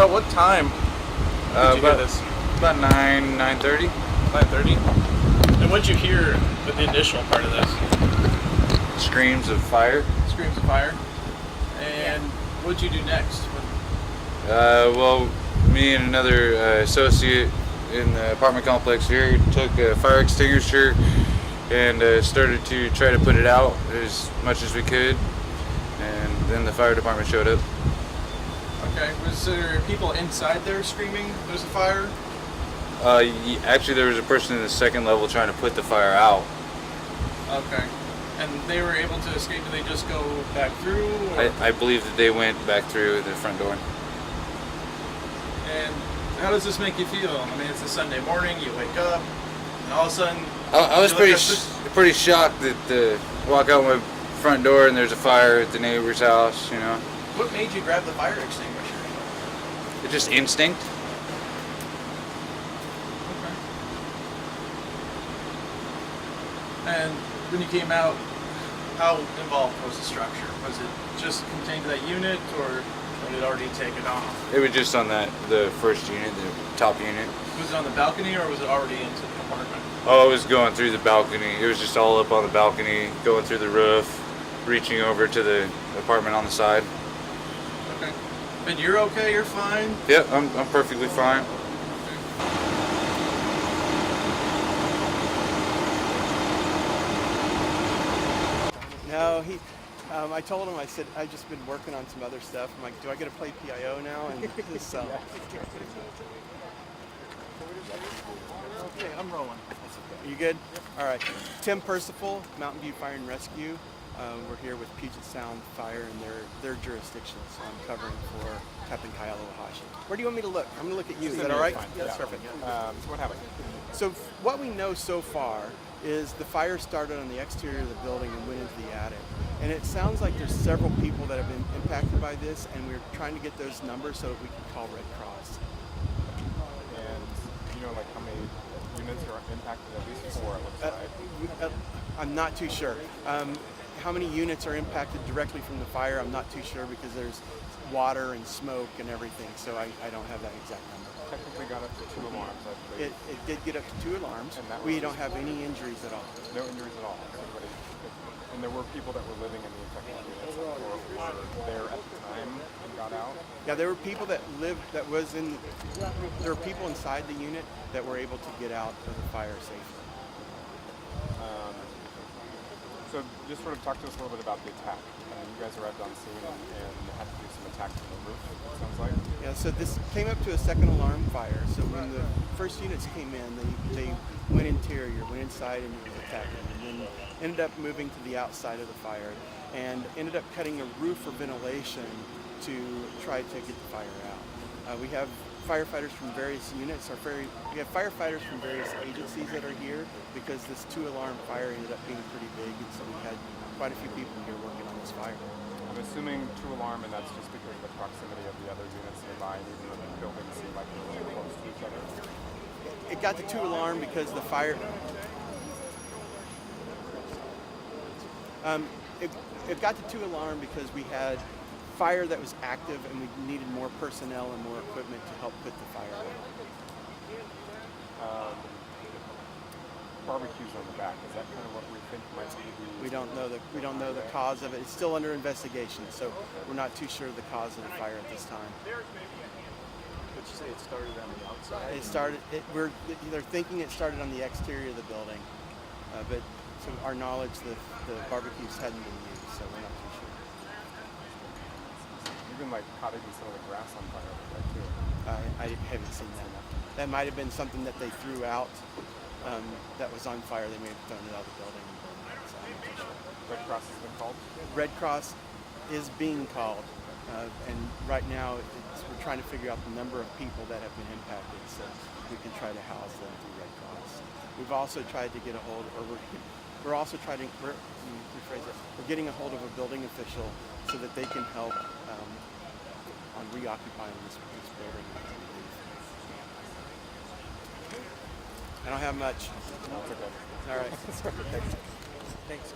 about what time did you hear this? About 9:30. 9:30. And what did you hear with the initial part of this? Screams of fire. Screams of fire. And what did you do next? Well, me and another associate in the apartment complex here took a fire extinguisher and started to try to put it out as much as we could. And then the fire department showed up. Okay. Was there people inside there screaming there's a fire? Actually, there was a person in the second level trying to put the fire out. Okay. And they were able to escape? Did they just go back through? Or? I believe that they went back through the front door. And how does this make you feel? I mean, it's a Sunday morning, you wake up, and all of a sudden... I was pretty shocked that walk out my front door and there's a fire at the neighbor's house, you know. What made you grab the fire extinguisher? It's just instinct. Okay. And when you came out, how involved was the structure? Was it just contained to that unit, or had it already taken off? It was just on the first unit, the top unit. Was it on the balcony, or was it already into the apartment? Oh, it was going through the balcony. It was just all up on the balcony, going through the roof, reaching over to the apartment on the side. Okay. And you're okay? You're fine? Yep, I'm perfectly fine. No, I told him, I said, I've just been working on some other stuff. I'm like, do I get to play PIO now? And this, Okay, I'm rolling. Are you good? All right. Tim Percival, Mountain View Fire and Rescue. We're here with Puget Sound Fire and their jurisdiction, so I'm covering for Captain Kyle Ohashi. Where do you want me to look? I'm going to look at you. Is that all right? Yeah, That's perfect. So what happened? So what we know so far is the fire started on the exterior of the building and went into the attic. And it sounds like there's several people that have been impacted by this, and we're trying to get those numbers so that we can call Red Cross. And you know, like how many units are impacted? At least 4, it looks like. I'm not too sure. How many units are impacted directly from the fire? I'm not too sure because there's water and smoke and everything, so I don't have that exact number. Technically got up to 2 alarms, I believe. It did get up to 2 alarms. And that we was don't have any injuries at all. No injuries at all. Everybody, and there were people that were living in the affected units or were there at the time and got out. Yeah, there were people that lived, there were people inside the unit that were able to get out of the fire safely. So just sort of talk to us a little bit about the attack. You guys arrived on scene and had to do some attack from the roof, it sounds like. Yeah, so this came up to a second alarm fire. So when the first units came in, they went interior, went inside and was attacking, and then ended up moving to the outside of the fire and ended up cutting a roof for ventilation to try to get the fire out. We have firefighters from various units. We have firefighters from various agencies that are here because this 2-alarm fire ended up being pretty big, and so we had quite a few people here working on this fire. I'm assuming 2-alarm, and that's just because of the proximity of the other units nearby, and even though the buildings seem like they're really close to each other. It got to 2-alarm because the fire. It got to 2-alarm because we had fire that was active and we needed more personnel and more equipment to help put the fire out. Barbecues on the back, is that kind of what we think might be the... We don't know the cause of it. It's still under investigation, so we're not too sure of the cause of the fire at this time. Would you say it started on the outside? They're thinking it started on the exterior of the building, but to our knowledge, the barbecues hadn't been used, so we're not too sure. Even like caught even some of the grass on fire over there too. I haven't seen that. That might have been something that they threw out that was on fire. They may have thrown it out of the building. So I'm not too sure. Red Cross has been called? Red Cross is being called, and right now we're trying to figure out the number of people that have been impacted so we can try to house them through Red Cross. We've also tried to get a hold, or we're also trying to, we're getting a hold of a building official so that they can help on reoccupying this building. I don't have much. No, it's okay. All right. Thanks.